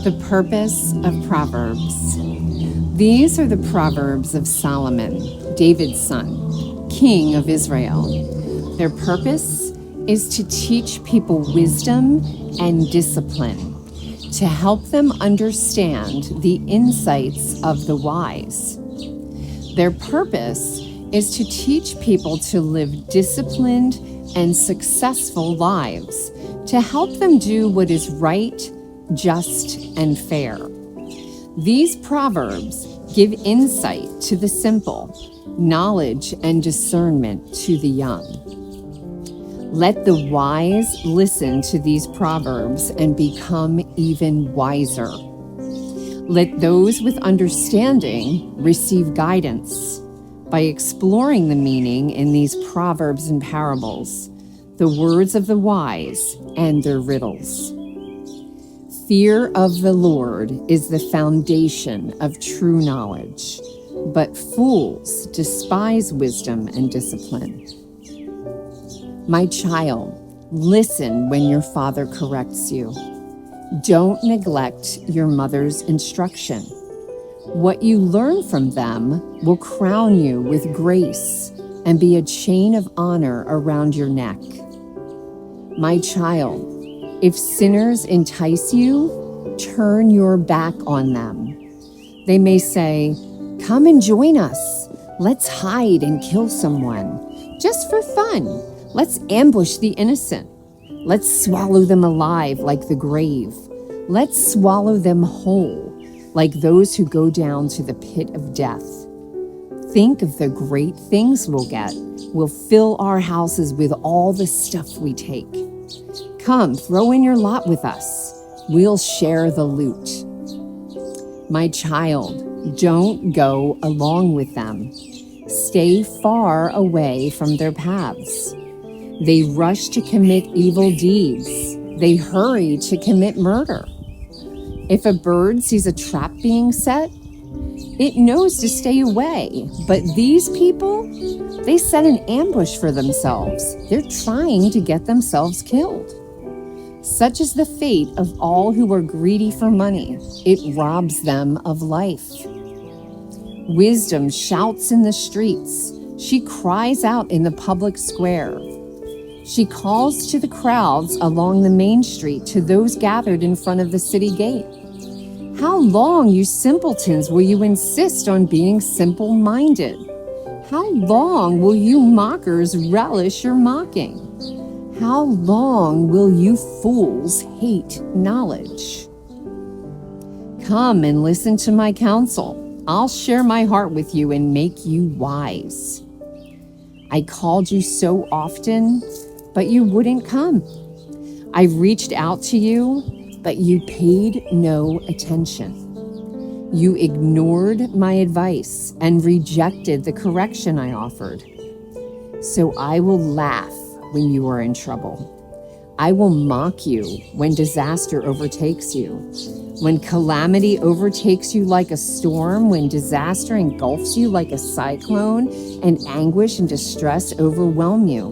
The purpose of Proverbs. These are the Proverbs of Solomon, David's son, king of Israel. Their purpose is to teach people wisdom and discipline, to help them understand the insights of the wise. Their purpose is to teach people to live disciplined and successful lives, to help them do what is right, just, and fair. These proverbs give insight to the simple, knowledge and discernment to the young. Let the wise listen to these proverbs and become even wiser. Let those with understanding receive guidance by exploring the meaning in these proverbs and parables, the words of the wise and their riddles. Fear of the Lord is the foundation of true knowledge, but fools despise wisdom and discipline. My child, listen when your father corrects you. Don't neglect your mother's instruction. What you learn from them will crown you with grace and be a chain of honor around your neck. My child, if sinners entice you, turn your back on them. They may say, "Come and join us. Let's hide and kill someone. Just for fun, let's ambush the innocent. Let's swallow them alive like the grave. Let's swallow them whole, like those who go down to the pit of death. Think of the great things we'll get. We'll fill our houses with all the stuff we take. Come, throw in your lot with us. We'll share the loot." My child, don't go along with them. Stay far away from their paths. They rush to commit evil deeds. They hurry to commit murder. If a bird sees a trap being set, it knows to stay away. But these people, they set an ambush for themselves. They're trying to get themselves killed. Such is the fate of all who are greedy for money. It robs them of life. Wisdom shouts in the streets. She cries out in the public square. She calls to the crowds along the main street, to those gathered in front of the city gate. How long, you simpletons, will you insist on being simple-minded? How long will you mockers relish your mocking? How long will you fools hate knowledge? Come and listen to my counsel. I'll share my heart with you and make you wise. I called you so often, but you wouldn't come. I reached out to you, but you paid no attention. You ignored my advice and rejected the correction I offered. So I will laugh when you are in trouble. I will mock you when disaster overtakes you. When calamity overtakes you like a storm, when disaster engulfs you like a cyclone, and anguish and distress overwhelm you.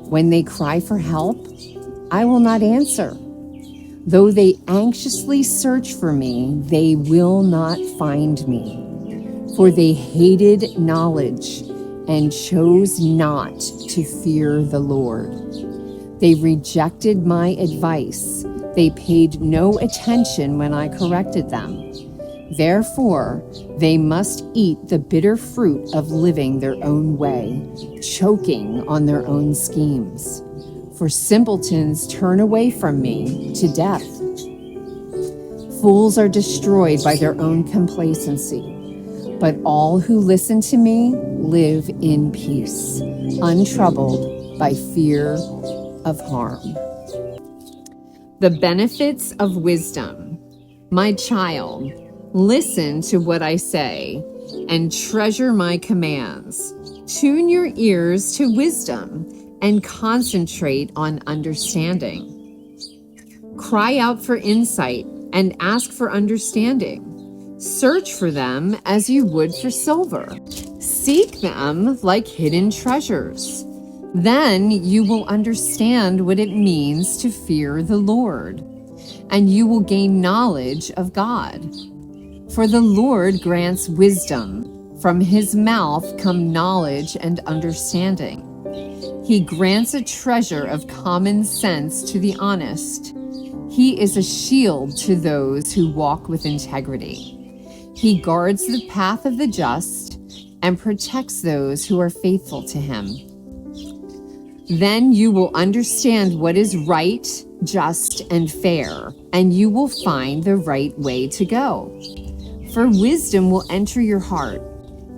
When they cry for help, I will not answer. Though they anxiously search for me, they will not find me. For they hated knowledge and chose not to fear the Lord. They rejected my advice. They paid no attention when I corrected them. Therefore, they must eat the bitter fruit of living their own way, choking on their own schemes. For simpletons turn away from me to death. Fools are destroyed by their own complacency. But all who listen to me live in peace, untroubled by fear of harm. The benefits of wisdom. My child, listen to what I say and treasure my commands. Tune your ears to wisdom and concentrate on understanding. Cry out for insight and ask for understanding. Search for them as you would for silver. Seek them like hidden treasures. Then you will understand what it means to fear the Lord and you will gain knowledge of God. For the Lord grants wisdom. From his mouth come knowledge and understanding. He grants a treasure of common sense to the honest. He is a shield to those who walk with integrity. He guards the path of the just and protects those who are faithful to him. Then you will understand what is right, just, and fair, and you will find the right way to go. For wisdom will enter your heart,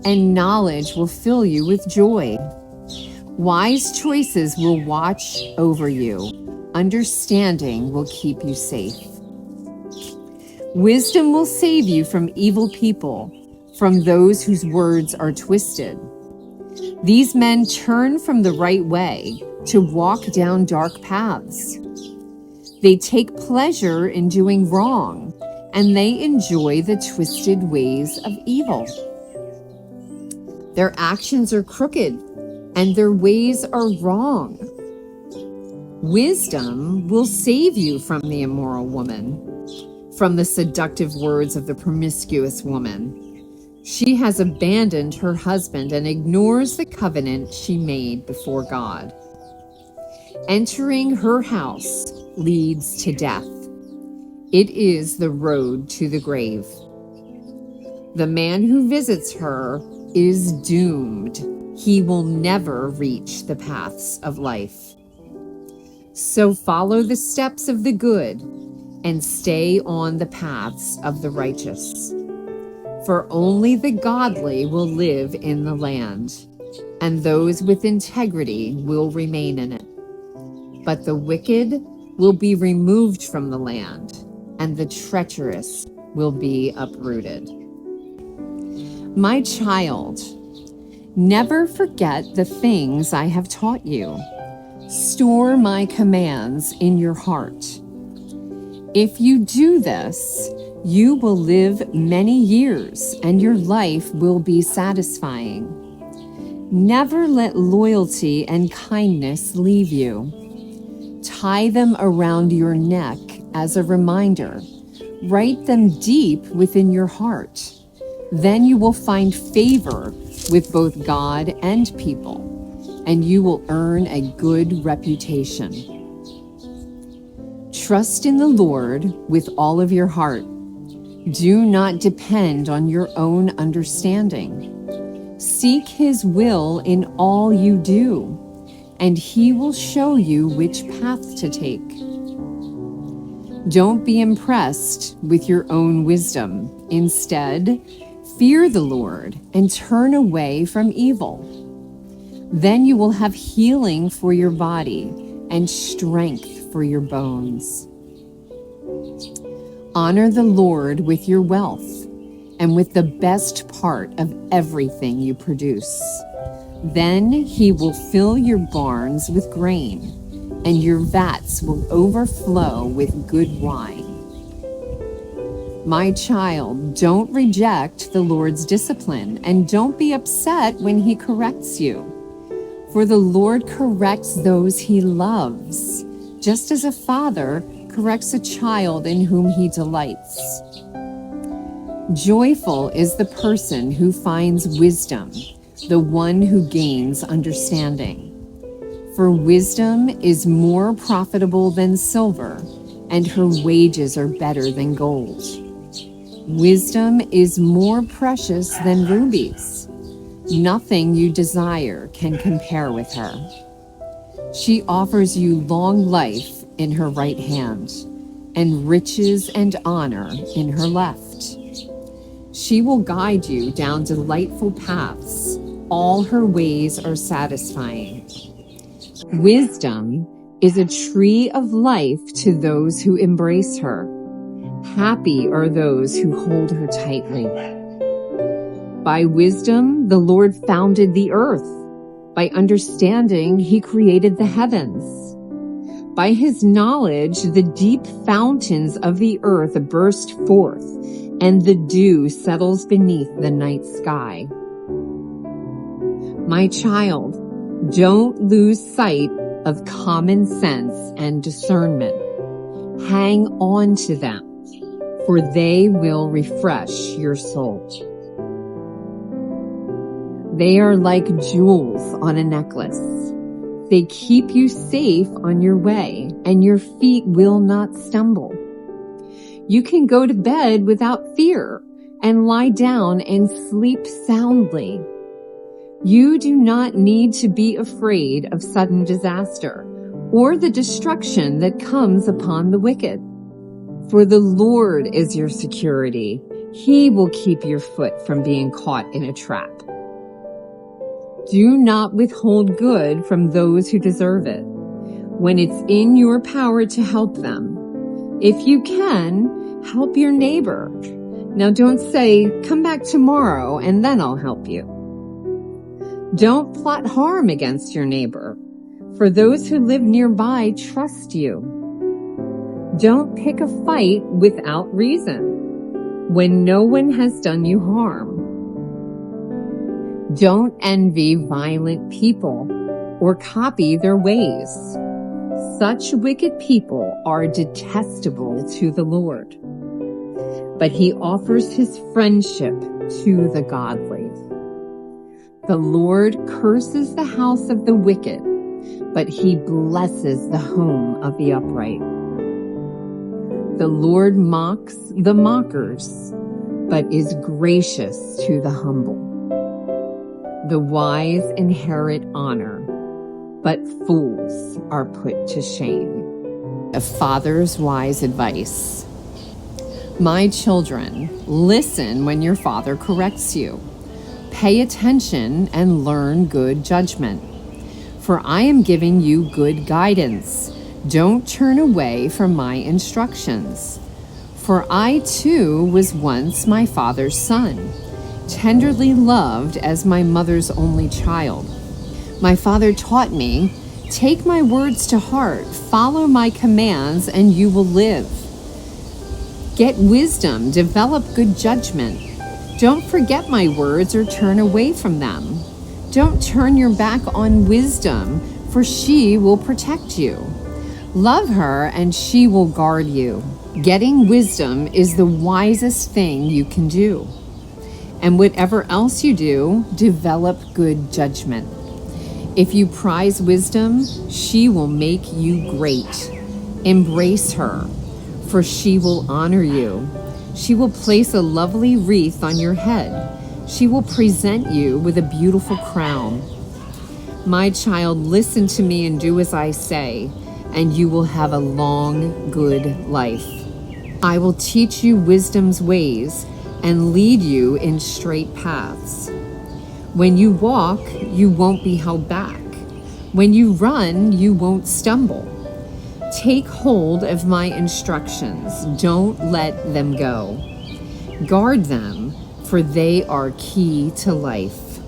and knowledge will fill you with joy. Wise choices will watch over you. Understanding will keep you safe. Wisdom will save you from evil people, from those whose words are twisted. These men turn from the right way to walk down dark paths. They take pleasure in doing wrong, and they enjoy the twisted ways of evil. Their actions are crooked, and their ways are wrong. Wisdom will save you from the immoral woman, from the seductive words of the promiscuous woman. She has abandoned her husband and ignores the covenant she made before God. Entering her house leads to death. It is the road to the grave. The man who visits her is doomed. He will never reach the paths of life. So follow the steps of the good and stay on the paths of the righteous. For only the godly will live in the land, and those with integrity will remain in it. But the wicked will be removed from the land, and the treacherous will be uprooted. My child, never forget the things I have taught you. Store my commands in your heart. If you do this, you will live many years and your life will be satisfying. Never let loyalty and kindness leave you. Tie them around your neck as a reminder. Write them deep within your heart. Then you will find favor with both God and people, and you will earn a good reputation. Trust in the Lord with all of your heart. Do not depend on your own understanding. Seek his will in all you do, and he will show you which path to take. Don't be impressed with your own wisdom. Instead, fear the Lord and turn away from evil. Then you will have healing for your body and strength for your bones. Honor the Lord with your wealth and with the best part of everything you produce. Then he will fill your barns with grain, and your vats will overflow with good wine. My child, don't reject the Lord's discipline, and don't be upset when he corrects you. For the Lord corrects those he loves, just as a father corrects a child in whom he delights. Joyful is the person who finds wisdom, the one who gains understanding. For wisdom is more profitable than silver, and her wages are better than gold. Wisdom is more precious than rubies. Nothing you desire can compare with her. She offers you long life in her right hand, and riches and honor in her left. She will guide you down delightful paths. All her ways are satisfying. Wisdom is a tree of life to those who embrace her. Happy are those who hold her tightly. By wisdom, the Lord founded the earth. By understanding, he created the heavens. By his knowledge, the deep fountains of the earth burst forth, and the dew settles beneath the night sky. My child, don't lose sight of common sense and discernment. Hang on to them, for they will refresh your soul. They are like jewels on a necklace. They keep you safe on your way, and your feet will not stumble. You can go to bed without fear and lie down and sleep soundly. You do not need to be afraid of sudden disaster or the destruction that comes upon the wicked. For the Lord is your security. He will keep your foot from being caught in a trap. Do not withhold good from those who deserve it, when it's in your power to help them. If you can, help your neighbor. Now don't say, "Come back tomorrow and then I'll help you." Don't plot harm against your neighbor, for those who live nearby trust you. Don't pick a fight without reason, when no one has done you harm. Don't envy violent people or copy their ways. Such wicked people are detestable to the Lord, but he offers his friendship to the godly. The Lord curses the house of the wicked, but he blesses the home of the upright. The Lord mocks the mockers, but is gracious to the humble. The wise inherit honor, but fools are put to shame. A father's wise advice. My children, listen when your father corrects you. Pay attention and learn good judgment. For I am giving you good guidance. Don't turn away from my instructions. For I too was once my father's son, tenderly loved as my mother's only child. My father taught me, "Take my words to heart, follow my commands, and you will live." Get wisdom, develop good judgment. Don't forget my words or turn away from them. Don't turn your back on wisdom, for she will protect you. Love her, and she will guard you. Getting wisdom is the wisest thing you can do. And whatever else you do, develop good judgment. If you prize wisdom, she will make you great. Embrace her, for she will honor you. She will place a lovely wreath on your head. She will present you with a beautiful crown. My child, listen to me and do as I say, and you will have a long, good life. I will teach you wisdom's ways and lead you in straight paths. When you walk, you won't be held back. When you run, you won't stumble. Take hold of my instructions. Don't let them go. Guard them, for they are key to life.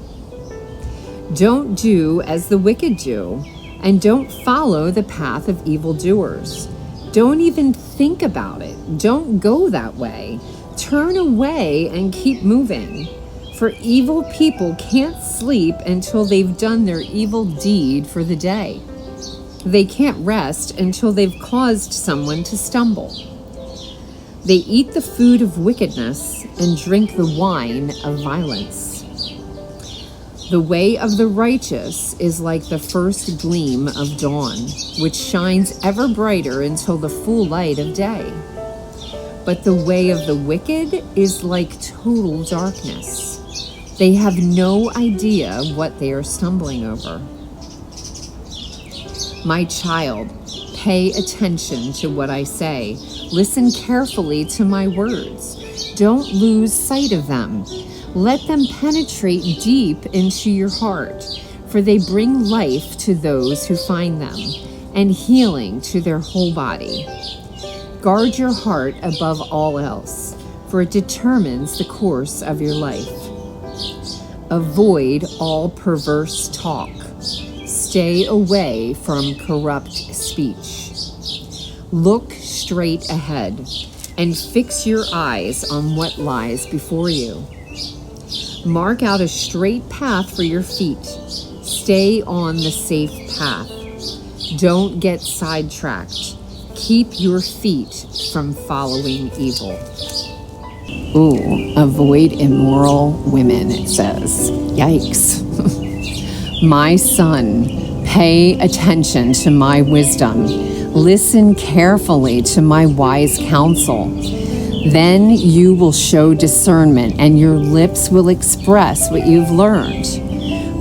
Don't do as the wicked do, and don't follow the path of evildoers. Don't even think about it. Don't go that way. Turn away and keep moving. For evil people can't sleep until they've done their evil deed for the day. They can't rest until they've caused someone to stumble. They eat the food of wickedness and drink the wine of violence. The way of the righteous is like the first gleam of dawn, which shines ever brighter until the full light of day. But the way of the wicked is like total darkness. They have no idea what they are stumbling over. My child, pay attention to what I say. Listen carefully to my words. Don't lose sight of them. Let them penetrate deep into your heart, for they bring life to those who find them, and healing to their whole body. Guard your heart above all else, for it determines the course of your life. Avoid all perverse talk. Stay away from corrupt speech. Look straight ahead and fix your eyes on what lies before you. Mark out a straight path for your feet. Stay on the safe path. Don't get sidetracked. Keep your feet from following evil. Ooh, avoid immoral women, it says. Yikes. My son, pay attention to my wisdom. Listen carefully to my wise counsel. Then you will show discernment, and your lips will express what you've learned.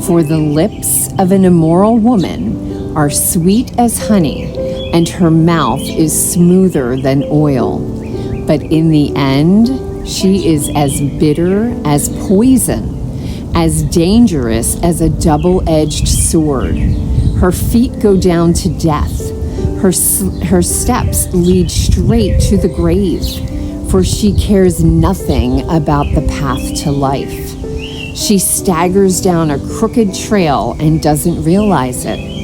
For the lips of an immoral woman are sweet as honey, and her mouth is smoother than oil. But in the end, she is as bitter as poison, as dangerous as a double-edged sword. Her feet go down to death. Her steps lead straight to the grave, for she cares nothing about the path to life. She staggers down a crooked trail and doesn't realize it.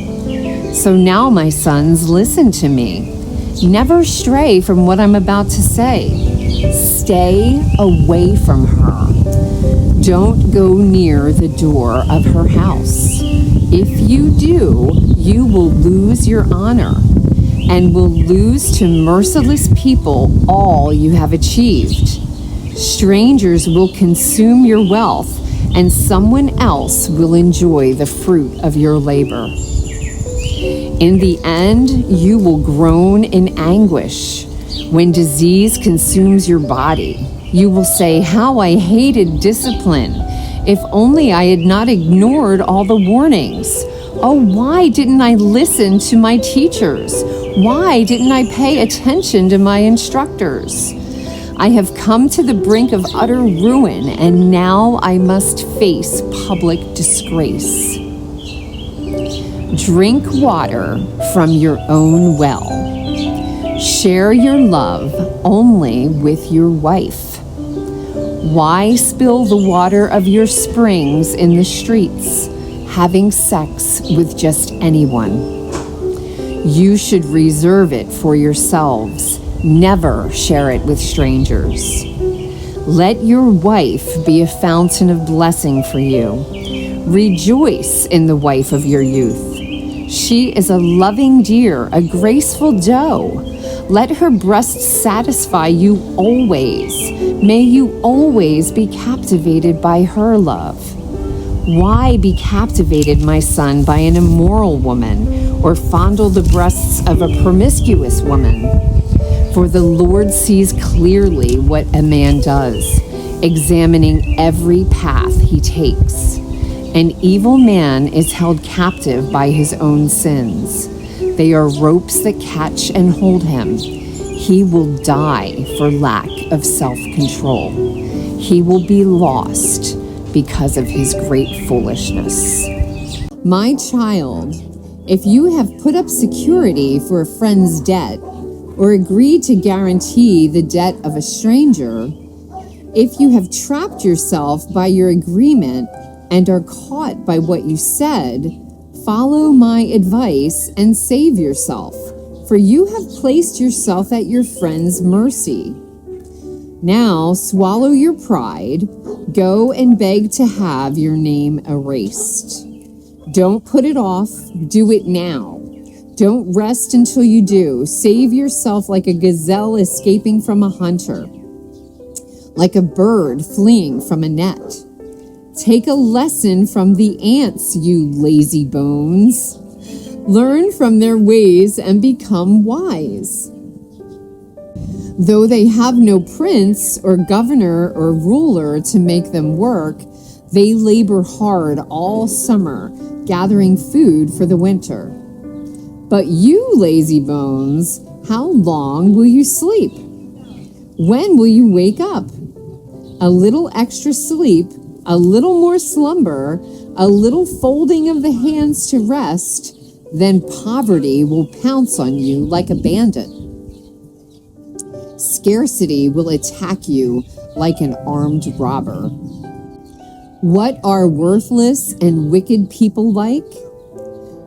So now, my sons, listen to me. Never stray from what I'm about to say. Stay away from her. Don't go near the door of her house. If you do, you will lose your honor and will lose to merciless people all you have achieved. Strangers will consume your wealth, and someone else will enjoy the fruit of your labor. In the end, you will groan in anguish when disease consumes your body. You will say, "How I hated discipline. If only I had not ignored all the warnings. Oh, why didn't I listen to my teachers? Why didn't I pay attention to my instructors? I have come to the brink of utter ruin, and now I must face public disgrace." Drink water from your own well. Share your love only with your wife. Why spill the water of your springs in the streets, having sex with just anyone? You should reserve it for yourselves. Never share it with strangers. Let your wife be a fountain of blessing for you. Rejoice in the wife of your youth. She is a loving deer, a graceful doe. Let her breasts satisfy you always. May you always be captivated by her love. Why be captivated, my son, by an immoral woman, or fondle the breasts of a promiscuous woman? For the Lord sees clearly what a man does, examining every path he takes. An evil man is held captive by his own sins. They are ropes that catch and hold him. He will die for lack of self-control. He will be lost because of his great foolishness. My child, if you have put up security for a friend's debt, or agreed to guarantee the debt of a stranger, if you have trapped yourself by your agreement and are caught by what you said, follow my advice and save yourself, for you have placed yourself at your friend's mercy. Now swallow your pride, go and beg to have your name erased. Don't put it off, do it now. Don't rest until you do. Save yourself like a gazelle escaping from a hunter, like a bird fleeing from a net. Take a lesson from the ants, you lazy bones. Learn from their ways and become wise. Though they have no prince or governor or ruler to make them work, they labor hard all summer, gathering food for the winter. But you, lazy bones, how long will you sleep? When will you wake up? A little extra sleep, a little more slumber, a little folding of the hands to rest, then poverty will pounce on you like a bandit. Scarcity will attack you like an armed robber. What are worthless and wicked people like?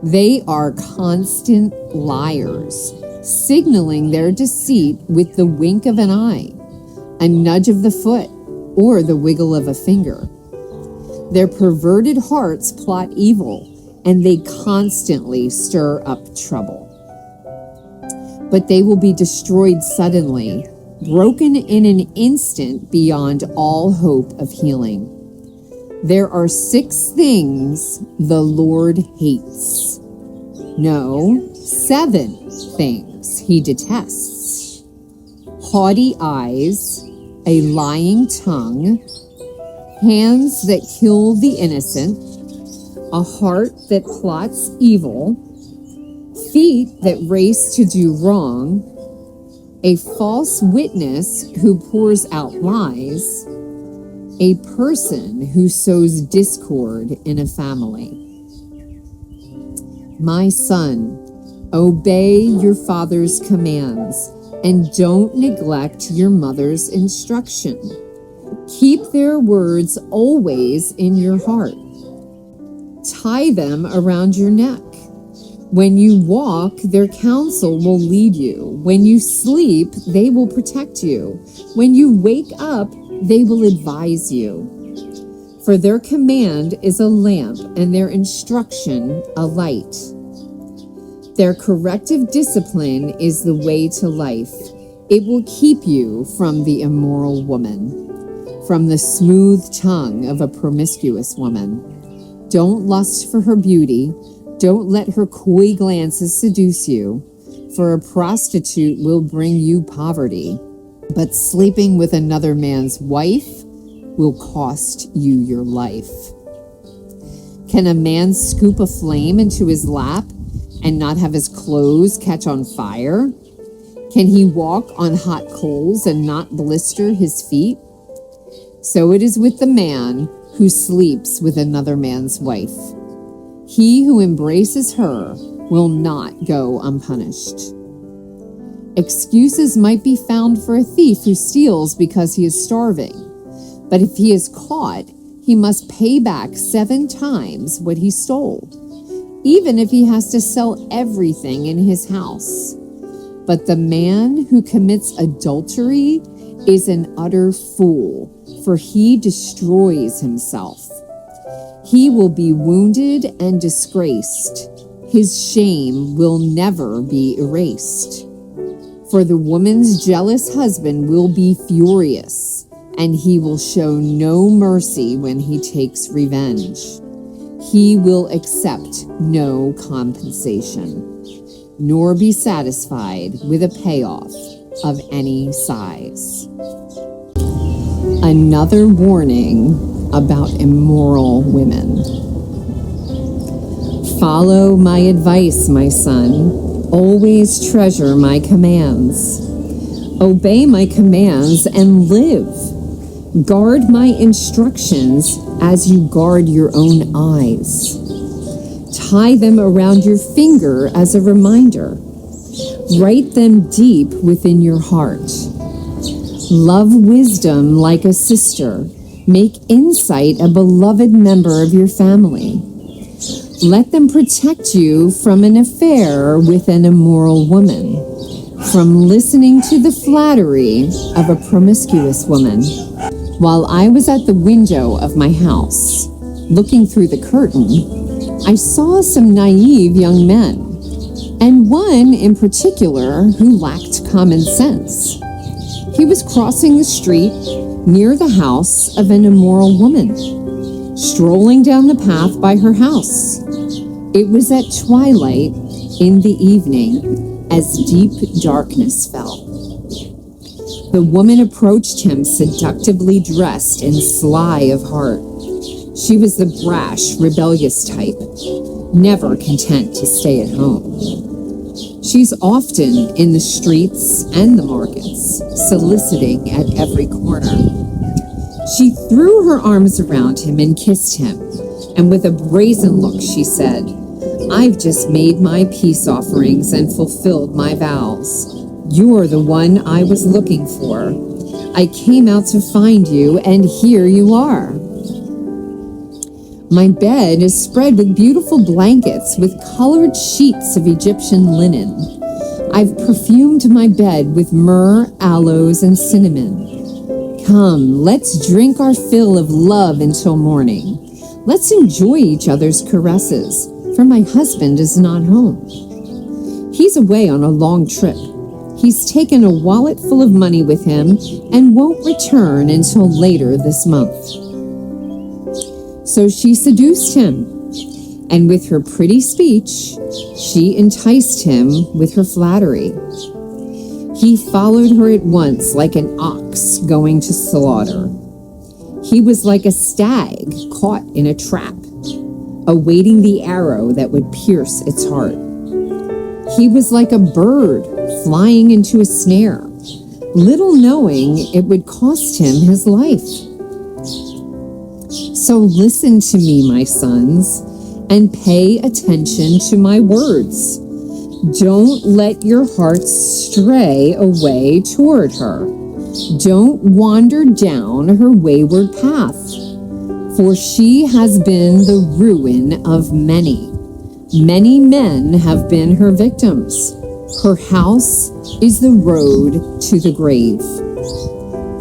They are constant liars, signaling their deceit with the wink of an eye, a nudge of the foot, or the wiggle of a finger. Their perverted hearts plot evil, and they constantly stir up trouble. but they will be destroyed suddenly, broken in an instant beyond all hope of healing. There are 6 things the Lord hates. No, 7 things he detests: haughty eyes, a lying tongue, hands that kill the innocent, a heart that plots evil, feet that race to do wrong, a false witness who pours out lies, a person who sows discord in a family. My son, obey your father's commands and don't neglect your mother's instruction. Keep their words always in your heart. Tie them around your neck. When you walk, their counsel will lead you. When you sleep, they will protect you. When you wake up, they will advise you. For their command is a lamp and their instruction a light. Their corrective discipline is the way to life. It will keep you from the immoral woman, from the smooth tongue of a promiscuous woman. Don't lust for her beauty. Don't let her coy glances seduce you, for a prostitute will bring you poverty, but sleeping with another man's wife will cost you your life. Can a man scoop a flame into his lap and not have his clothes catch on fire? Can he walk on hot coals and not blister his feet? So it is with the man who sleeps with another man's wife. He who embraces her will not go unpunished. Excuses might be found for a thief who steals because he is starving, but if he is caught, he must pay back 7 times what he stole, even if he has to sell everything in his house. But the man who commits adultery is an utter fool, for he destroys himself. He will be wounded and disgraced. His shame will never be erased. For the woman's jealous husband will be furious, and he will show no mercy when he takes revenge. He will accept no compensation, nor be satisfied with a payoff of any size. Another warning about immoral women. Follow my advice, my son. Always treasure my commands. Obey my commands and live. Guard my instructions as you guard your own eyes. Tie them around your finger as a reminder. Write them deep within your heart. Love wisdom like a sister. Make insight a beloved member of your family. Let them protect you from an affair with an immoral woman, from listening to the flattery of a promiscuous woman. While I was at the window of my house, looking through the curtain, I saw some naive young men, and one in particular who lacked common sense. He was crossing the street near the house of an immoral woman, strolling down the path by her house. It was at twilight in the evening as deep darkness fell. The woman approached him seductively dressed and sly of heart. She was the brash, rebellious type, never content to stay at home. She's often in the streets and the markets, soliciting at every corner. She threw her arms around him and kissed him, and with a brazen look she said, "I've just made my peace offerings and fulfilled my vows. You're the one I was looking for. I came out to find you, and here you are. My bed is spread with beautiful blankets with colored sheets of Egyptian linen. I've perfumed my bed with myrrh, aloes, and cinnamon. Come, let's drink our fill of love until morning. Let's enjoy each other's caresses, for my husband is not home. He's away on a long trip, He's taken a wallet full of money with him and won't return until later this month." So she seduced him, and with her pretty speech, she enticed him with her flattery. He followed her at once like an ox going to slaughter. He was like a stag caught in a trap, awaiting the arrow that would pierce its heart. He was like a bird flying into a snare, little knowing it would cost him his life. So listen to me, my sons, and pay attention to my words. Don't let your hearts stray away toward her. Don't wander down her wayward path, for she has been the ruin of many. Many men have been her victims. Her house is the road to the grave.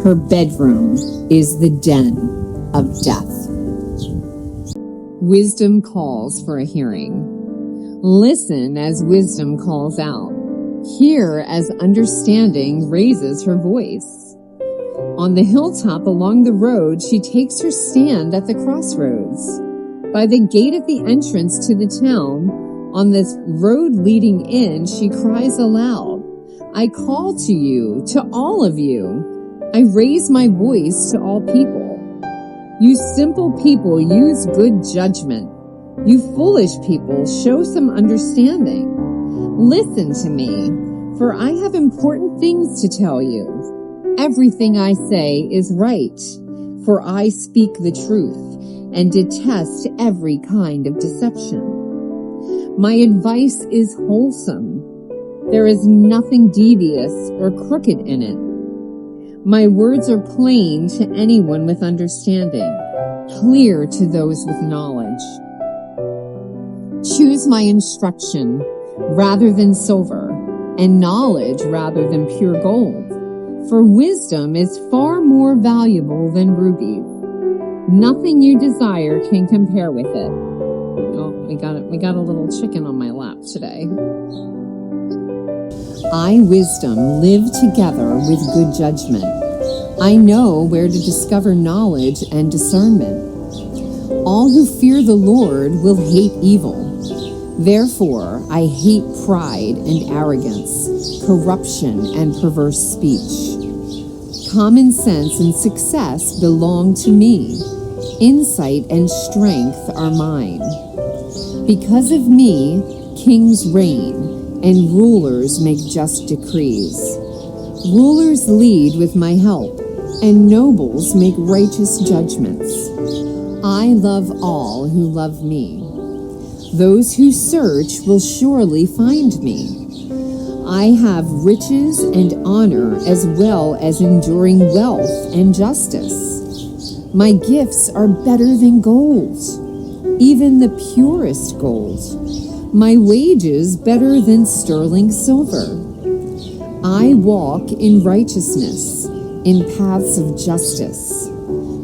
Her bedroom is the den of death. Wisdom calls for a hearing. Listen as wisdom calls out. Hear as understanding raises her voice. On the hilltop along the road, she takes her stand at the crossroads. By the gate at the entrance to the town, on this road leading in, she cries aloud, "I call to you, to all of you. I raise my voice to all people. You simple people, use good judgment. You foolish people, show some understanding. Listen to me, for I have important things to tell you. Everything I say is right, for I speak the truth and detest every kind of deception. My advice is wholesome. There is nothing devious or crooked in it. My words are plain to anyone with understanding, clear to those with knowledge. Choose my instruction rather than silver, and knowledge rather than pure gold. For wisdom is far more valuable than rubies. Nothing you desire can compare with it." Oh, we got a little chicken on my lap today. "I, wisdom, live together with good judgment. I know where to discover knowledge and discernment. All who fear the Lord will hate evil. Therefore, I hate pride and arrogance, corruption and perverse speech. Common sense and success belong to me. Insight and strength are mine. Because of me, kings reign, and rulers make just decrees. Rulers lead with my help, and nobles make righteous judgments. I love all who love me. Those who search will surely find me. I have riches and honor as well as enduring wealth and justice. My gifts are better than gold, even the purest gold. My wages better than sterling silver. I walk in righteousness, in paths of justice.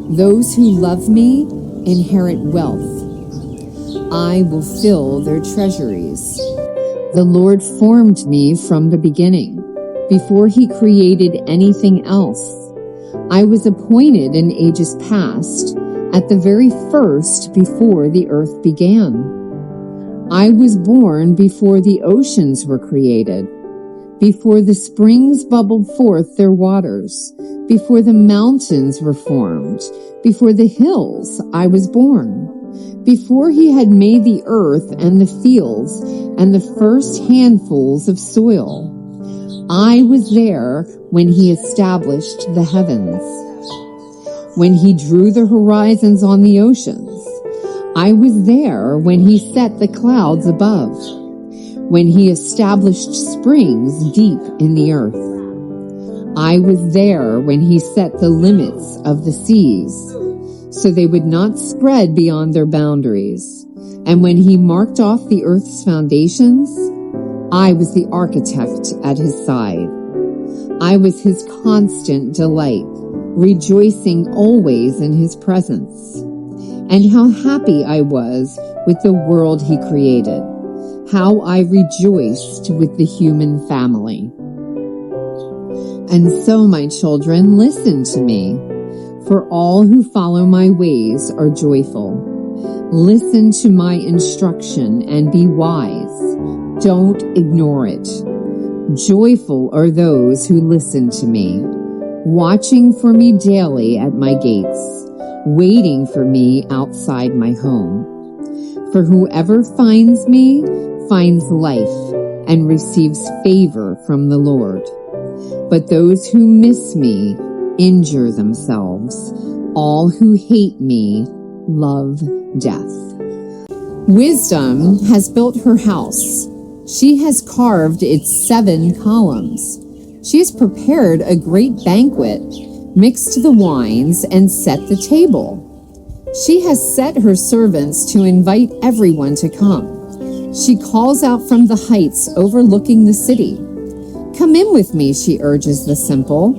Those who love me inherit wealth. I will fill their treasuries. The Lord formed me from the beginning, before he created anything else. I was appointed in ages past, at the very first before the earth began. I was born before the oceans were created, before the springs bubbled forth their waters, before the mountains were formed, before the hills I was born. Before he had made the earth and the fields and the first handfuls of soil, I was there when he established the heavens. When he drew the horizons on the oceans, I was there when he set the clouds above, when he established springs deep in the earth. I was there when he set the limits of the seas, so they would not spread beyond their boundaries. And when he marked off the earth's foundations, I was the architect at his side. I was his constant delight, rejoicing always in his presence. And how happy I was with the world he created. How I rejoiced with the human family. And so, my children, listen to me, for all who follow my ways are joyful. Listen to my instruction and be wise. Don't ignore it. Joyful are those who listen to me, watching for me daily at my gates, waiting for me outside my home. For whoever finds me finds life and receives favor from the Lord. But those who miss me injure themselves. All who hate me love death. Wisdom has built her house. She has carved its 7 columns. She has prepared a great banquet, mixed the wines, and set the table. She has set her servants to invite everyone to come. She calls out from the heights overlooking the city. Come in with me, she urges the simple.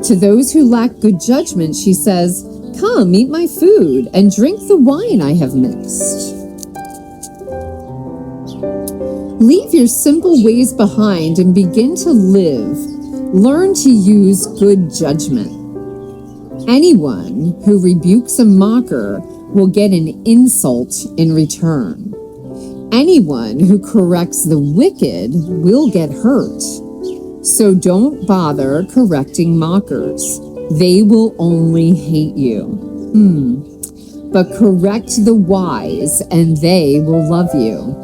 To those who lack good judgment, she says, come, eat my food and drink the wine I have mixed. Leave your simple ways behind and begin to live. Learn to use good judgment. Anyone who rebukes a mocker will get an insult in return. Anyone who corrects the wicked will get hurt. So don't bother correcting mockers. They will only hate you. But correct the wise, and they will love you.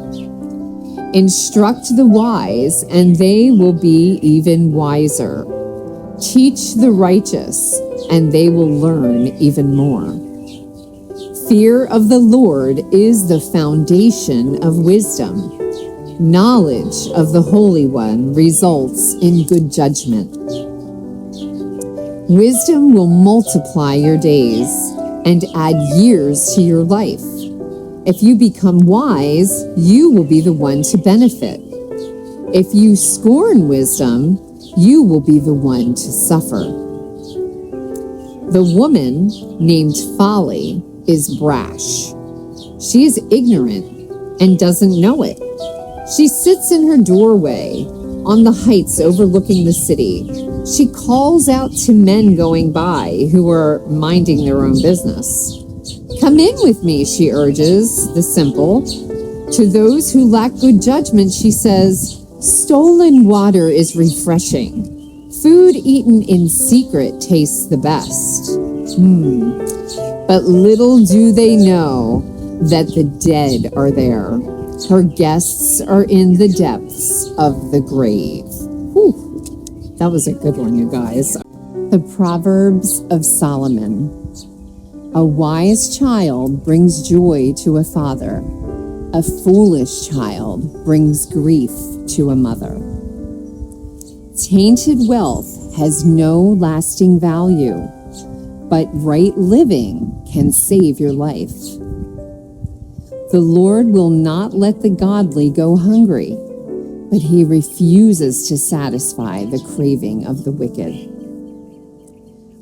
Instruct the wise, and they will be even wiser. Teach the righteous, and they will learn even more. Fear of the Lord is the foundation of wisdom. Knowledge of the Holy One results in good judgment. Wisdom will multiply your days and add years to your life. If you become wise, you will be the one to benefit. If you scorn wisdom, you will be the one to suffer. The woman named Folly is brash. She is ignorant and doesn't know it. She sits in her doorway on the heights overlooking the city. She calls out to men going by who are minding their own business. Come in with me, she urges the simple. To those who lack good judgment, she says, stolen water is refreshing. Food eaten in secret tastes the best. But little do they know that the dead are there. Her guests are in the depths of the grave. Whew. That was a good one, you guys. The Proverbs of Solomon. A wise child brings joy to a father. A foolish child brings grief to a mother. Tainted wealth has no lasting value, but right living can save your life. The Lord will not let the godly go hungry, but he refuses to satisfy the craving of the wicked.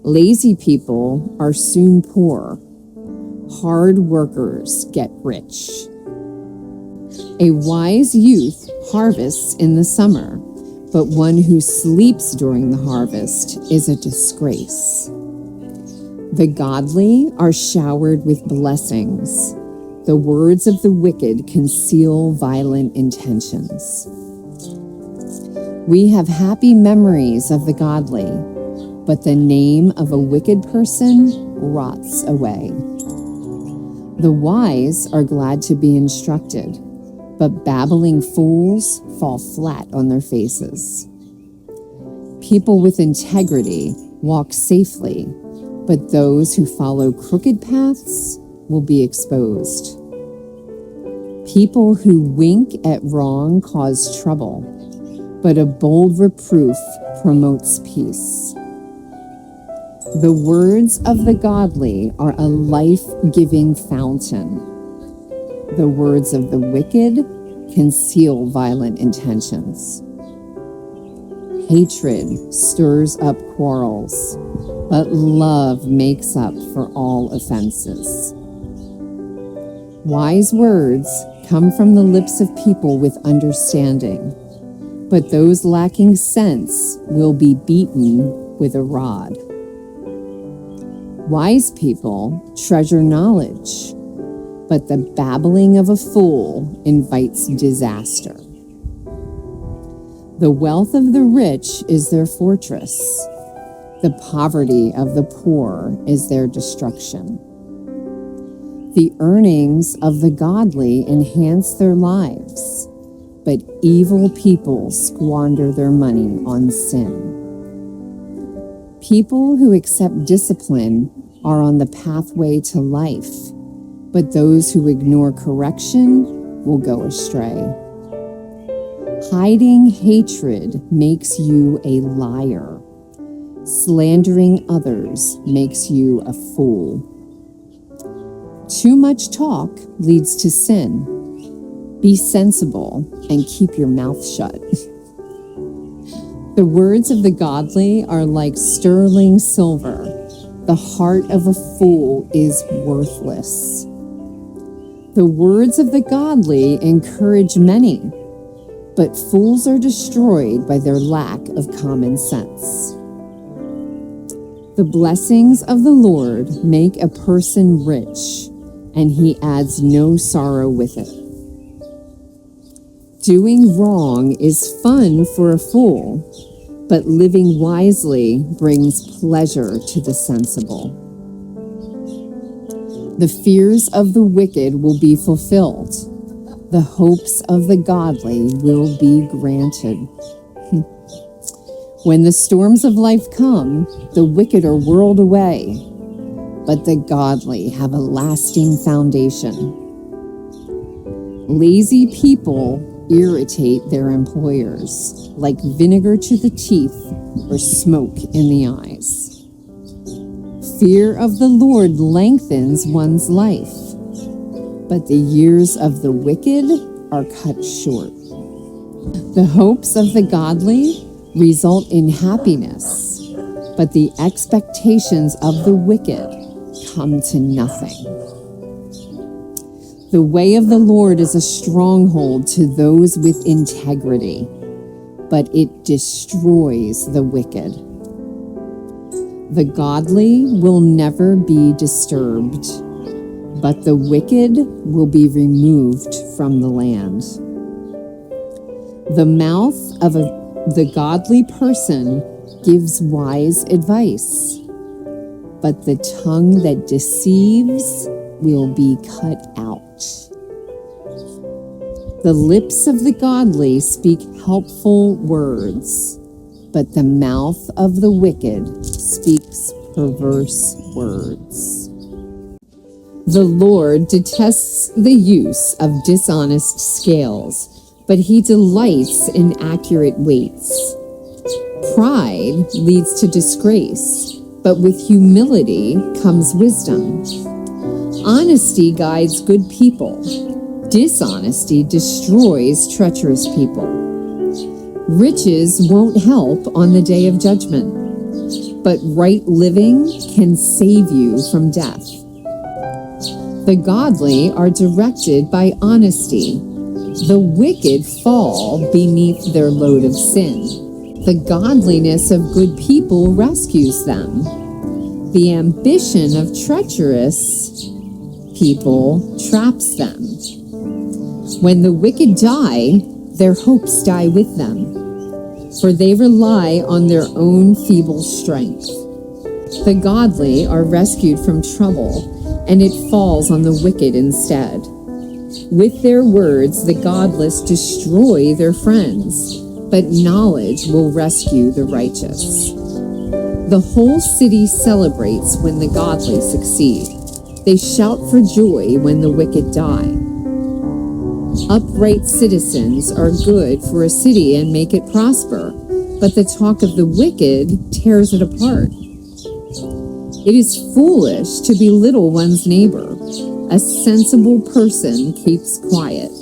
Lazy people are soon poor. Hard workers get rich. A wise youth harvests in the summer, but one who sleeps during the harvest is a disgrace. The godly are showered with blessings. The words of the wicked conceal violent intentions. We have happy memories of the godly, but the name of a wicked person rots away. The wise are glad to be instructed, but babbling fools fall flat on their faces. People with integrity walk safely, but those who follow crooked paths will be exposed. People who wink at wrong cause trouble, but a bold reproof promotes peace. The words of the godly are a life-giving fountain. The words of the wicked conceal violent intentions. Hatred stirs up quarrels, but love makes up for all offenses. Wise words come from the lips of people with understanding, but those lacking sense will be beaten with a rod. Wise people treasure knowledge, but the babbling of a fool invites disaster. The wealth of the rich is their fortress. The poverty of the poor is their destruction. The earnings of the godly enhance their lives, but evil people squander their money on sin. People who accept discipline are on the pathway to life, but those who ignore correction will go astray. Hiding hatred makes you a liar. Slandering others makes you a fool. Too much talk leads to sin. Be sensible and keep your mouth shut. The words of the godly are like sterling silver. The heart of a fool is worthless. The words of the godly encourage many, but fools are destroyed by their lack of common sense. The blessings of the Lord make a person rich, and he adds no sorrow with it. Doing wrong is fun for a fool, but living wisely brings pleasure to the sensible. The fears of the wicked will be fulfilled. The hopes of the godly will be granted. When the storms of life come, the wicked are whirled away, but the godly have a lasting foundation. Lazy people irritate their employers, like vinegar to the teeth or smoke in the eyes. Fear of the Lord lengthens one's life, but the years of the wicked are cut short. The hopes of the godly result in happiness, but the expectations of the wicked come to nothing. The way of the Lord is a stronghold to those with integrity, but it destroys the wicked. The godly will never be disturbed, but the wicked will be removed from the land. The mouth of the godly person gives wise advice, but the tongue that deceives will be cut out. The lips of the godly speak helpful words, but the mouth of the wicked speaks perverse words. The Lord detests the use of dishonest scales, but he delights in accurate weights. Pride leads to disgrace, but with humility comes wisdom. Honesty guides good people. Dishonesty destroys treacherous people. Riches won't help on the day of judgment, but right living can save you from death. The godly are directed by honesty. The wicked fall beneath their load of sin. The godliness of good people rescues them. The ambition of treacherous people traps them. When the wicked die, their hopes die with them, for they rely on their own feeble strength. The godly are rescued from trouble, and it falls on the wicked instead. With their words, the godless destroy their friends, but knowledge will rescue the righteous. The whole city celebrates when the godly succeed. They shout for joy when the wicked die. Upright citizens are good for a city and make it prosper, but the talk of the wicked tears it apart. It is foolish to belittle one's neighbor. A sensible person keeps quiet.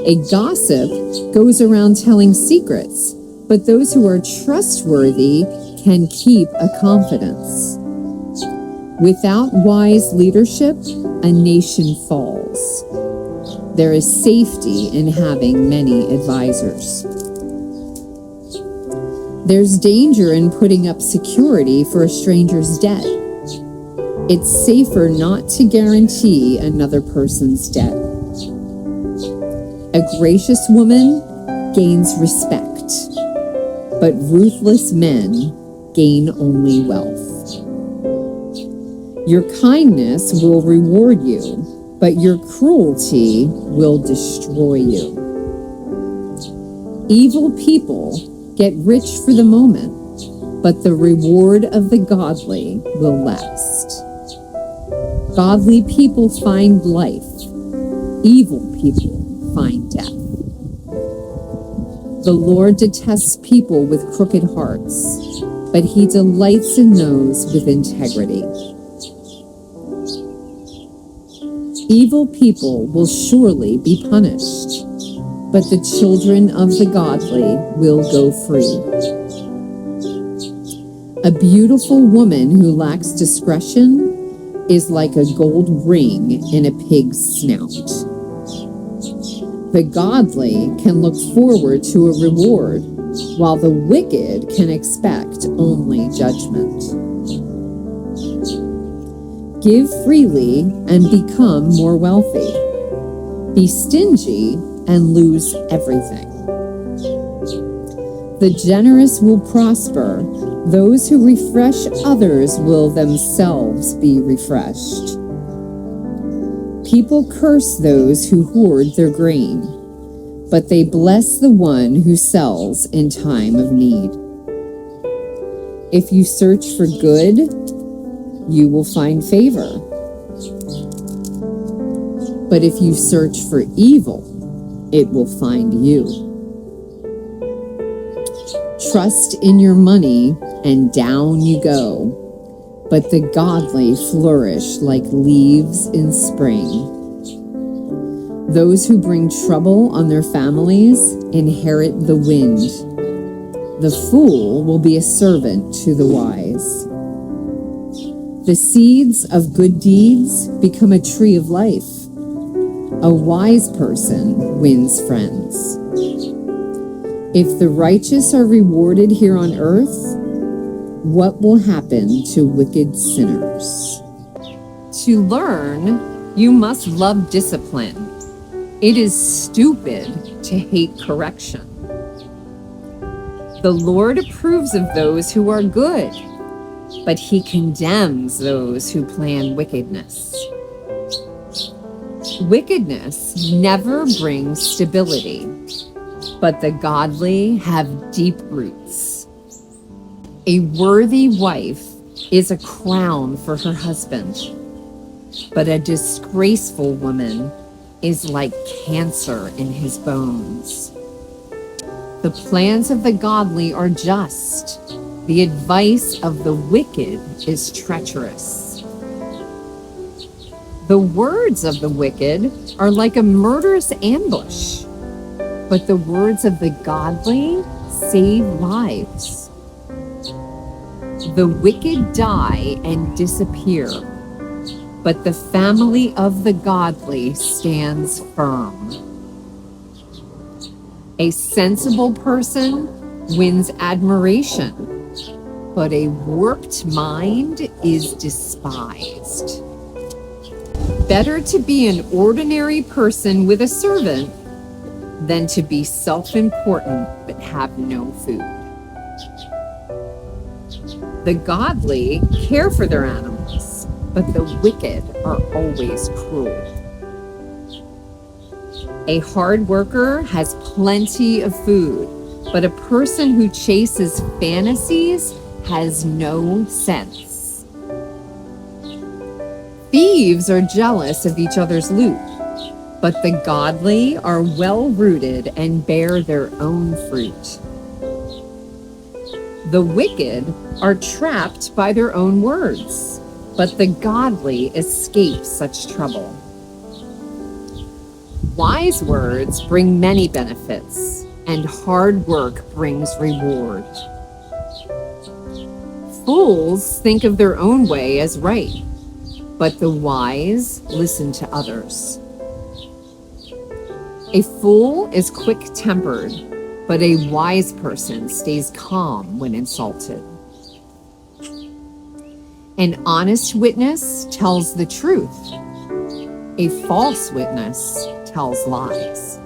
A gossip goes around telling secrets, but those who are trustworthy can keep a confidence. Without wise leadership, a nation falls. There is safety in having many advisors. There's danger in putting up security for a stranger's debt. It's safer not to guarantee another person's debt. A gracious woman gains respect, but ruthless men gain only wealth. Your kindness will reward you, but your cruelty will destroy you. Evil people get rich for the moment, but the reward of the godly will last. Godly people find life. Evil people find death. The Lord detests people with crooked hearts, but he delights in those with integrity. Evil people will surely be punished, but the children of the godly will go free. A beautiful woman who lacks discretion is like a gold ring in a pig's snout. The godly can look forward to a reward, while the wicked can expect only judgment. Give freely and become more wealthy. Be stingy and lose everything. The generous will prosper. Those who refresh others will themselves be refreshed. People curse those who hoard their grain, but they bless the one who sells in time of need. If you search for good, you will find favor. But if you search for evil, it will find you. Trust in your money and down you go, but the godly flourish like leaves in spring. Those who bring trouble on their families inherit the wind. The fool will be a servant to the wise. The seeds of good deeds become a tree of life. A wise person wins friends. If the righteous are rewarded here on earth, what will happen to wicked sinners? To learn, you must love discipline. It is stupid to hate correction. The Lord approves of those who are good, but he condemns those who plan wickedness. Wickedness never brings stability, but the godly have deep roots. A worthy wife is a crown for her husband, but a disgraceful woman is like cancer in his bones. The plans of the godly are just. The advice of the wicked is treacherous. The words of the wicked are like a murderous ambush, but the words of the godly save lives. The wicked die and disappear, but the family of the godly stands firm. A sensible person wins admiration, but a warped mind is despised. Better to be an ordinary person with a servant than to be self-important but have no food. The godly care for their animals, but the wicked are always cruel. A hard worker has plenty of food, but a person who chases fantasies has no sense. Thieves are jealous of each other's loot, but the godly are well-rooted and bear their own fruit. The wicked are trapped by their own words, but the godly escape such trouble. Wise words bring many benefits, and hard work brings reward. Fools think of their own way as right, but the wise listen to others. A fool is quick-tempered, but a wise person stays calm when insulted. An honest witness tells the truth. A false witness tells lies.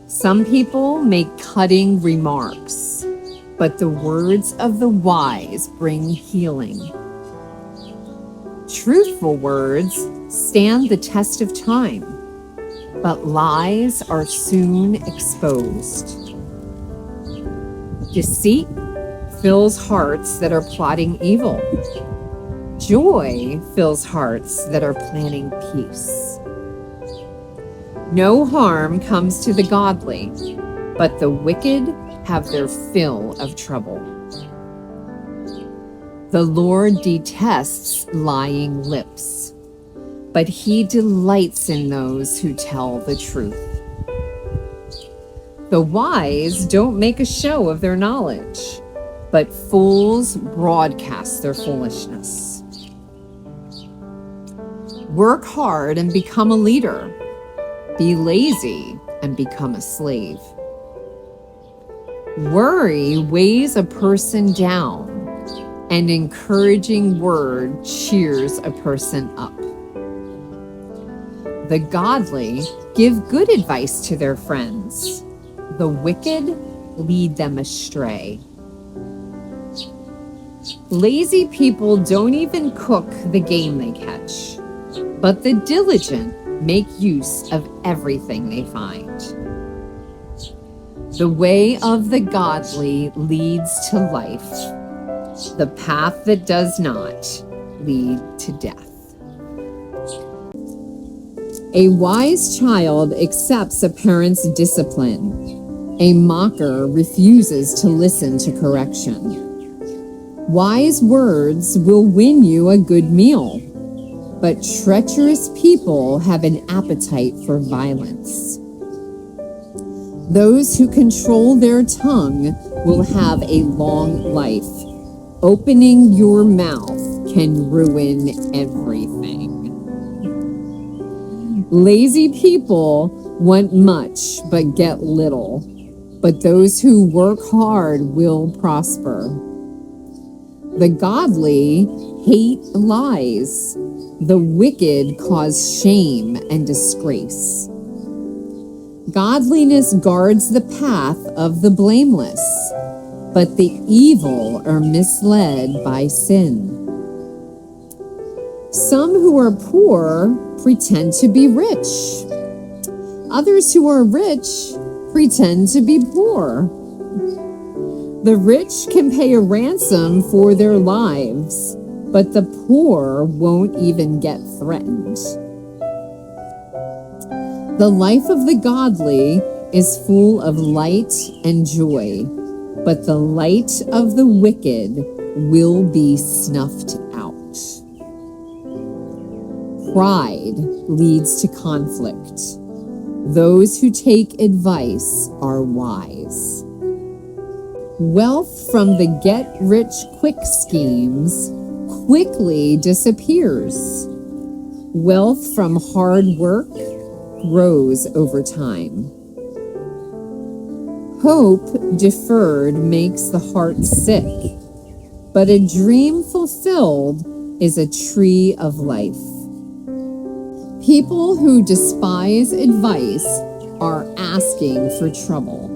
Some people make cutting remarks, but the words of the wise bring healing. Truthful words stand the test of time, but lies are soon exposed. Deceit fills hearts that are plotting evil. Joy fills hearts that are planning peace. No harm comes to the godly, but the wicked have their fill of trouble. The Lord detests lying lips, but he delights in those who tell the truth. The wise don't make a show of their knowledge, but fools broadcast their foolishness. Work hard and become a leader. Be lazy and become a slave. Worry weighs a person down. An encouraging word cheers a person up. The godly give good advice to their friends. The wicked lead them astray. Lazy people don't even cook the game they catch, but the diligent make use of everything they find. The way of the godly leads to life. The path that does not lead to death. A wise child accepts a parent's discipline. A mocker refuses to listen to correction. Wise words will win you a good meal, but treacherous people have an appetite for violence. Those who control their tongue will have a long life. Opening your mouth can ruin everything. Lazy people want much but get little, but those who work hard will prosper. The godly hate lies. The wicked cause shame and disgrace. Godliness guards the path of the blameless, but the evil are misled by sin. Some who are poor pretend to be rich. Others who are rich pretend to be poor. The rich can pay a ransom for their lives, but the poor won't even get threatened. The life of the godly is full of light and joy, but the light of the wicked will be snuffed out. Pride leads to conflict. Those who take advice are wise. Wealth from the get-rich-quick schemes quickly disappears. Wealth from hard work grows over time. Hope deferred makes the heart sick, but a dream fulfilled is a tree of life. People who despise advice are asking for trouble.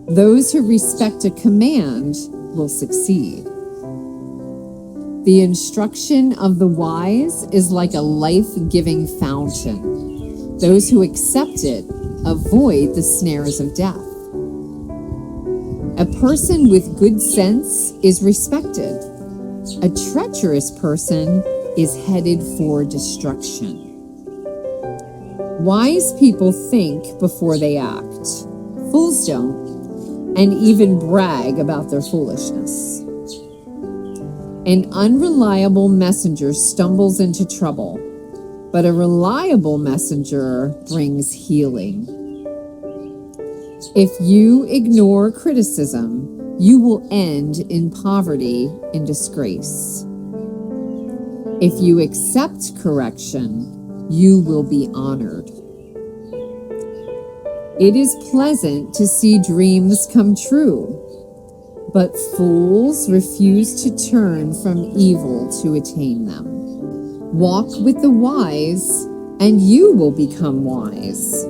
Those who respect a command will succeed. The instruction of the wise is like a life-giving fountain. Those who accept it avoid the snares of death. A person with good sense is respected. A treacherous person is headed for destruction. Wise people think before they act. Fools don't, and even brag about their foolishness. An unreliable messenger stumbles into trouble, but a reliable messenger brings healing. If you ignore criticism, you will end in poverty and disgrace. If you accept correction, you will be honored. It is pleasant to see dreams come true, but fools refuse to turn from evil to attain them. Walk with the wise, and you will become wise.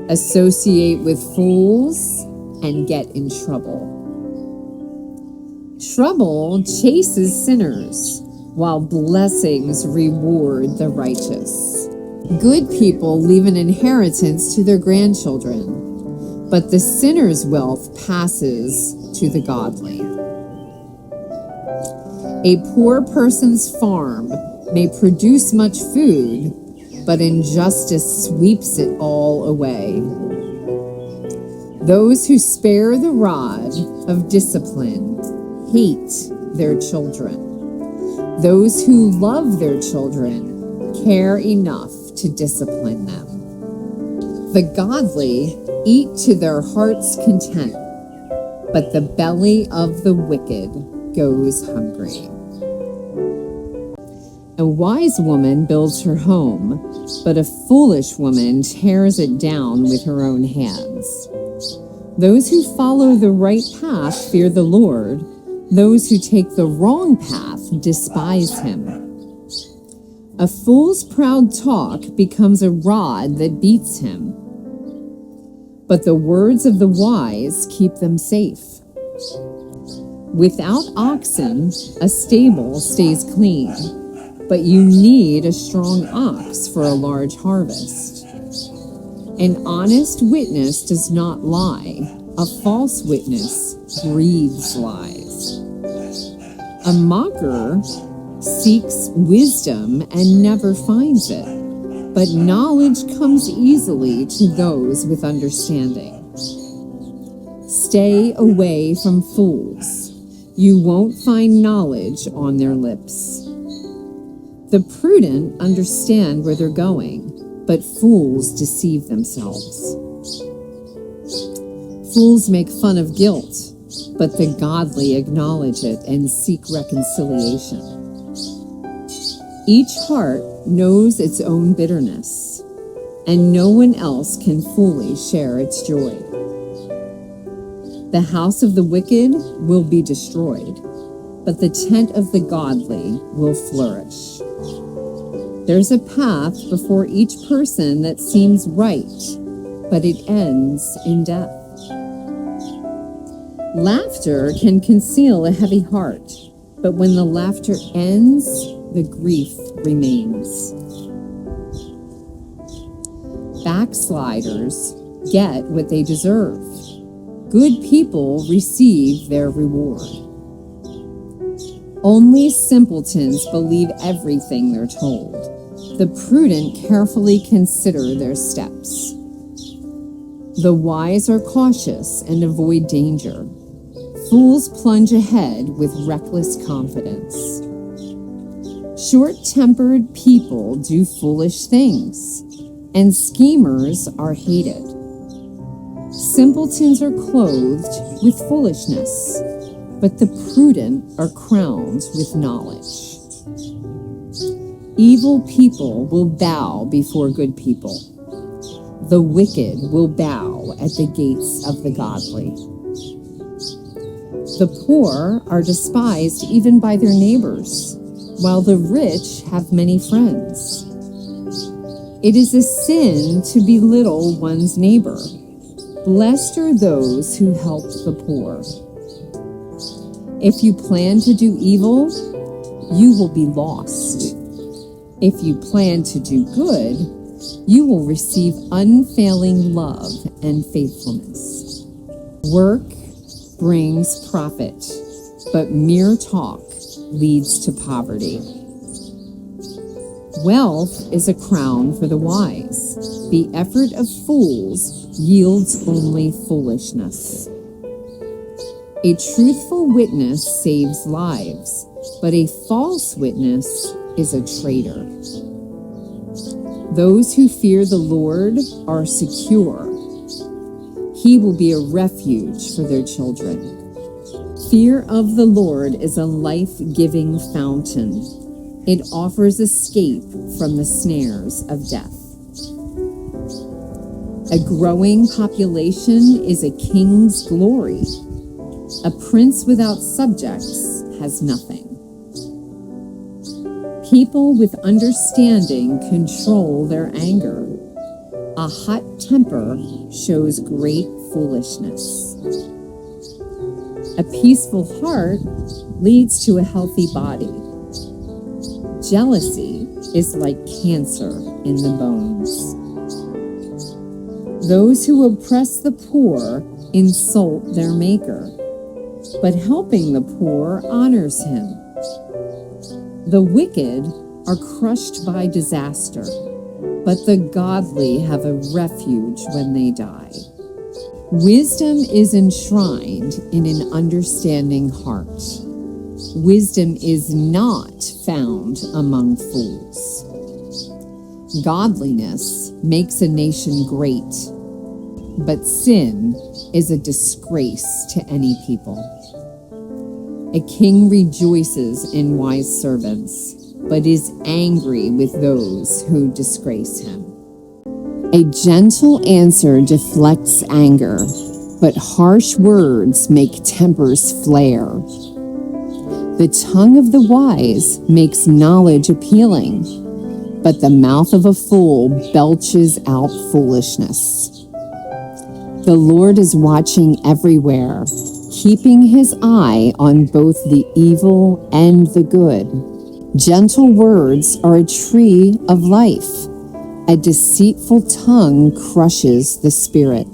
Associate with fools and get in trouble. Trouble chases sinners, while blessings reward the righteous. Good people leave an inheritance to their grandchildren, but the sinner's wealth passes to the godly. A poor person's farm may produce much food, but injustice sweeps it all away. Those who spare the rod of discipline hate their children. Those who love their children care enough to discipline them. The godly eat to their heart's content, but the belly of the wicked goes hungry. A wise woman builds her home, but a foolish woman tears it down with her own hands. Those who follow the right path fear the Lord. Those who take the wrong path despise him. A fool's proud talk becomes a rod that beats him, but the words of the wise keep them safe. Without oxen, a stable stays clean, but you need a strong ox for a large harvest. An honest witness does not lie. A false witness breathes lies. A mocker seeks wisdom and never finds it, but knowledge comes easily to those with understanding. Stay away from fools. You won't find knowledge on their lips. The prudent understand where they're going, but fools deceive themselves. Fools make fun of guilt, but the godly acknowledge it and seek reconciliation. Each heart knows its own bitterness, and no one else can fully share its joy. The house of the wicked will be destroyed, but the tent of the godly will flourish. There's a path before each person that seems right, but it ends in death. Laughter can conceal a heavy heart, but when the laughter ends, the grief remains. Backsliders get what they deserve. Good people receive their reward. Only simpletons believe everything they're told. The prudent carefully consider their steps. The wise are cautious and avoid danger. Fools plunge ahead with reckless confidence. Short-tempered people do foolish things, and schemers are hated. Simpletons are clothed with foolishness, but the prudent are crowned with knowledge. Evil people will bow before good people. The wicked will bow at the gates of the godly. The poor are despised even by their neighbors, while the rich have many friends. It is a sin to belittle one's neighbor. Blessed are those who help the poor. If you plan to do evil, you will be lost. If you plan to do good, you will receive unfailing love and faithfulness. Work brings profit, but mere talk leads to poverty. Wealth is a crown for the wise. The effort of fools yields only foolishness. A truthful witness saves lives, but a false witness is a traitor. Those who fear the Lord are secure. He will be a refuge for their children. Fear of the Lord is a life-giving fountain. It offers escape from the snares of death. A growing population is a king's glory. A prince without subjects has nothing. People with understanding control their anger. A hot temper shows great foolishness. A peaceful heart leads to a healthy body. Jealousy is like cancer in the bones. Those who oppress the poor insult their maker, but helping the poor honors him. The wicked are crushed by disaster, but the godly have a refuge when they die. Wisdom is enshrined in an understanding heart. Wisdom is not found among fools. Godliness makes a nation great, but sin is a disgrace to any people. A king rejoices in wise servants, but is angry with those who disgrace him. A gentle answer deflects anger, but harsh words make tempers flare. The tongue of the wise makes knowledge appealing, but the mouth of a fool belches out foolishness. The Lord is watching everywhere, keeping his eye on both the evil and the good. Gentle words are a tree of life. A deceitful tongue crushes the spirit.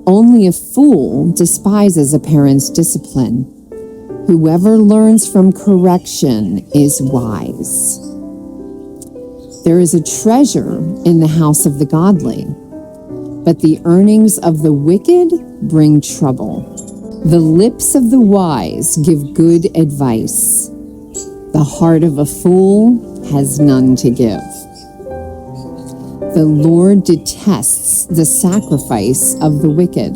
Only a fool despises a parent's discipline. Whoever learns from correction is wise. There is a treasure in the house of the godly, but the earnings of the wicked bring trouble. The lips of the wise give good advice. The heart of a fool has none to give. The Lord detests the sacrifice of the wicked,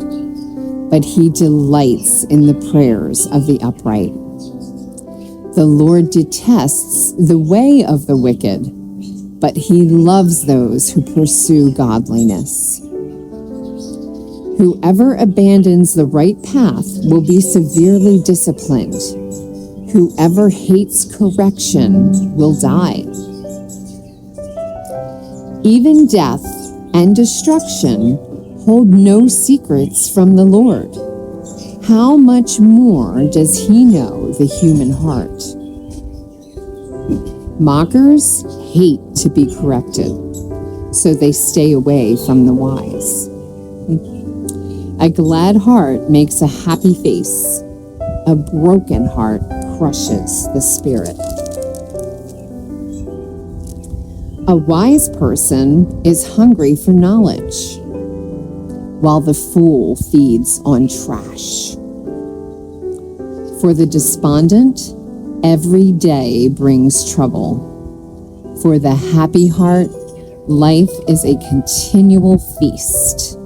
but he delights in the prayers of the upright. The Lord detests the way of the wicked, but he loves those who pursue godliness. Whoever abandons the right path will be severely disciplined. Whoever hates correction will die. Even death and destruction hold no secrets from the Lord. How much more does he know the human heart? Mockers hate to be corrected, so they stay away from the wise. A glad heart makes a happy face. A broken heart crushes the spirit. A wise person is hungry for knowledge, while the fool feeds on trash. For the despondent, every day brings trouble. For the happy heart, life is a continual feast.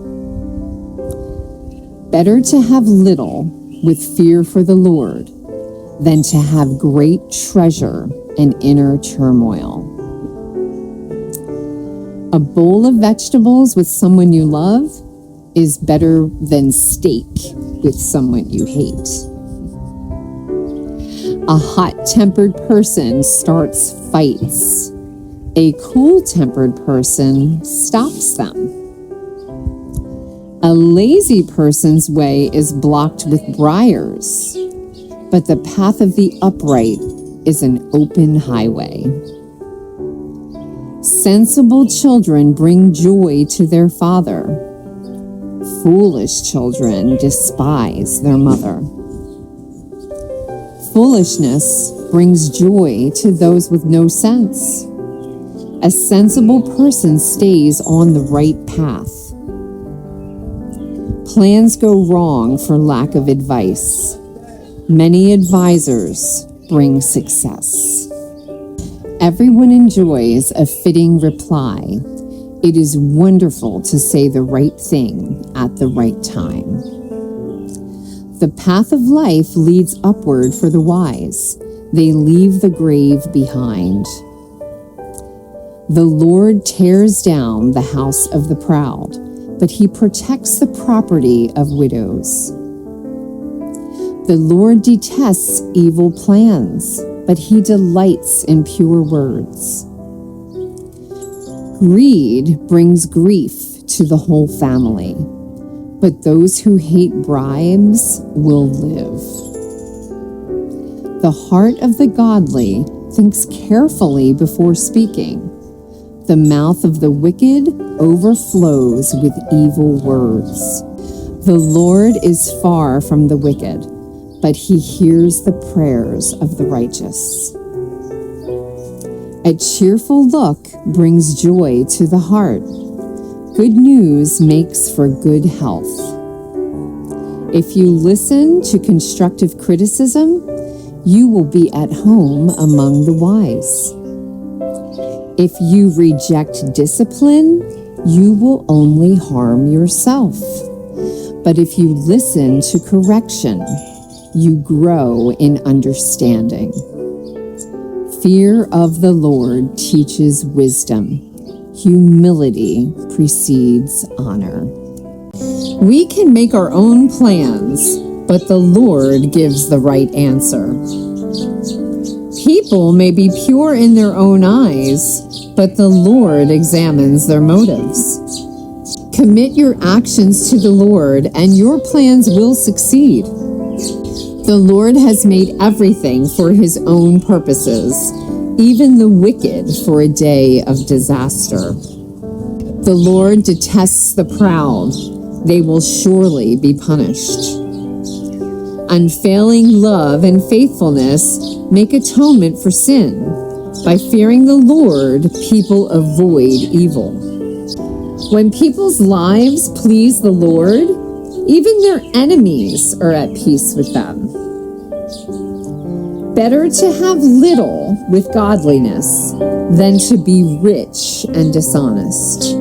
Better to have little with fear for the Lord than to have great treasure and inner turmoil. A bowl of vegetables with someone you love is better than steak with someone you hate. A hot-tempered person starts fights. A cool-tempered person stops them. A lazy person's way is blocked with briars, but the path of the upright is an open highway. Sensible children bring joy to their father. Foolish children despise their mother. Foolishness brings joy to those with no sense. A sensible person stays on the right path. Plans go wrong for lack of advice. Many advisors bring success. Everyone enjoys a fitting reply. It is wonderful to say the right thing at the right time. The path of life leads upward for the wise. They leave the grave behind. The Lord tears down the house of the proud, but he protects the property of widows. The Lord detests evil plans, but he delights in pure words. Greed brings grief to the whole family, but those who hate bribes will live. The heart of the godly thinks carefully before speaking. The mouth of the wicked overflows with evil words. The Lord is far from the wicked, but he hears the prayers of the righteous. A cheerful look brings joy to the heart. Good news makes for good health. If you listen to constructive criticism, you will be at home among the wise. If you reject discipline, you will only harm yourself. But if you listen to correction, you grow in understanding. Fear of the Lord teaches wisdom. Humility precedes honor. We can make our own plans, but the Lord gives the right answer. People may be pure in their own eyes, but the Lord examines their motives. Commit your actions to the Lord, and your plans will succeed. The Lord has made everything for his own purposes, even the wicked for a day of disaster. The Lord detests the proud. They will surely be punished. Unfailing love and faithfulness make atonement for sin. By fearing the Lord, people avoid evil. When people's lives please the Lord, even their enemies are at peace with them. Better to have little with godliness than to be rich and dishonest.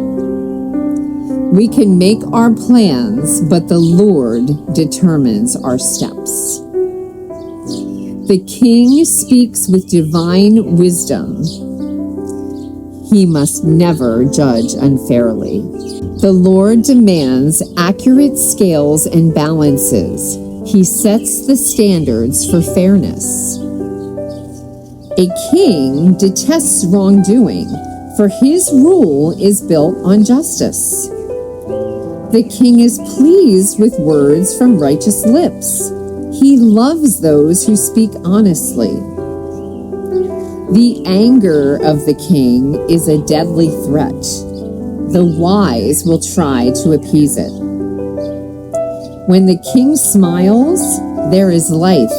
We can make our plans, but the Lord determines our steps. The king speaks with divine wisdom. He must never judge unfairly. The Lord demands accurate scales and balances. He sets the standards for fairness. A king detests wrongdoing, for his rule is built on justice. The king is pleased with words from righteous lips. He loves those who speak honestly. The anger of the king is a deadly threat. The wise will try to appease it. When the king smiles, there is life.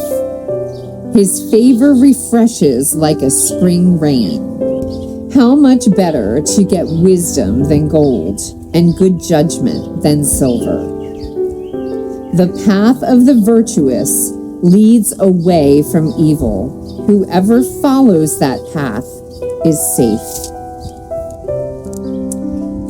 His favor refreshes like a spring rain. How much better to get wisdom than gold, and good judgment than silver. The path of the virtuous leads away from evil. Whoever follows that path is safe.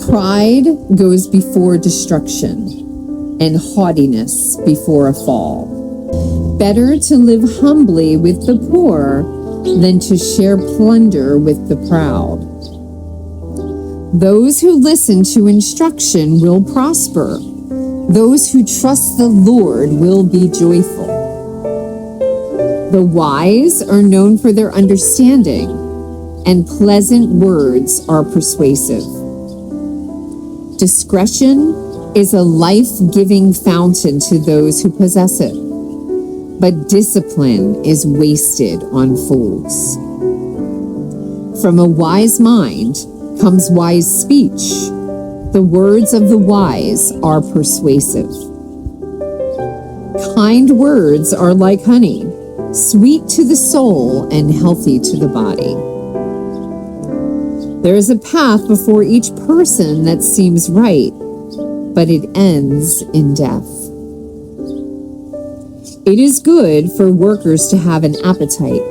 Pride goes before destruction, and haughtiness before a fall. Better to live humbly with the poor than to share plunder with the proud. Those who listen to instruction will prosper. Those who trust the Lord will be joyful. The wise are known for their understanding, and pleasant words are persuasive. Discretion is a life-giving fountain to those who possess it, but discipline is wasted on fools. From a wise mind comes wise speech. The words of the wise are persuasive. Kind words are like honey, sweet to the soul and healthy to the body. There is a path before each person that seems right, but it ends in death. It is good for workers to have an appetite.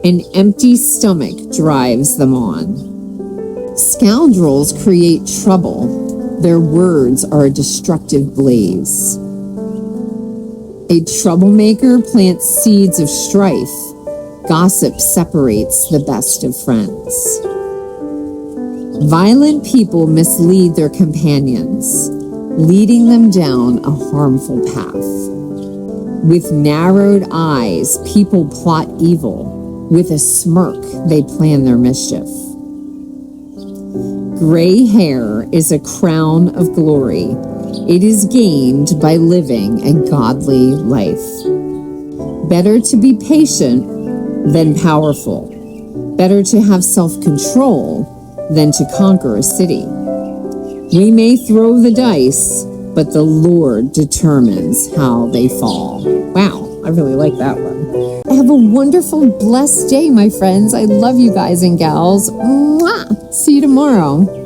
An empty stomach drives them on. Scoundrels create trouble. Their words are a destructive blaze. A troublemaker plants seeds of strife. Gossip separates the best of friends. Violent people mislead their companions, leading them down a harmful path. With narrowed eyes, people plot evil. With a smirk, they plan their mischief. Gray hair is a crown of glory. It is gained by living a godly life. Better to be patient than powerful. Better to have self-control than to conquer a city. We may throw the dice, but the Lord determines how they fall. Wow, I really like that one. Have a wonderful, blessed day, my friends. I love you guys and gals. Mwah! See you tomorrow.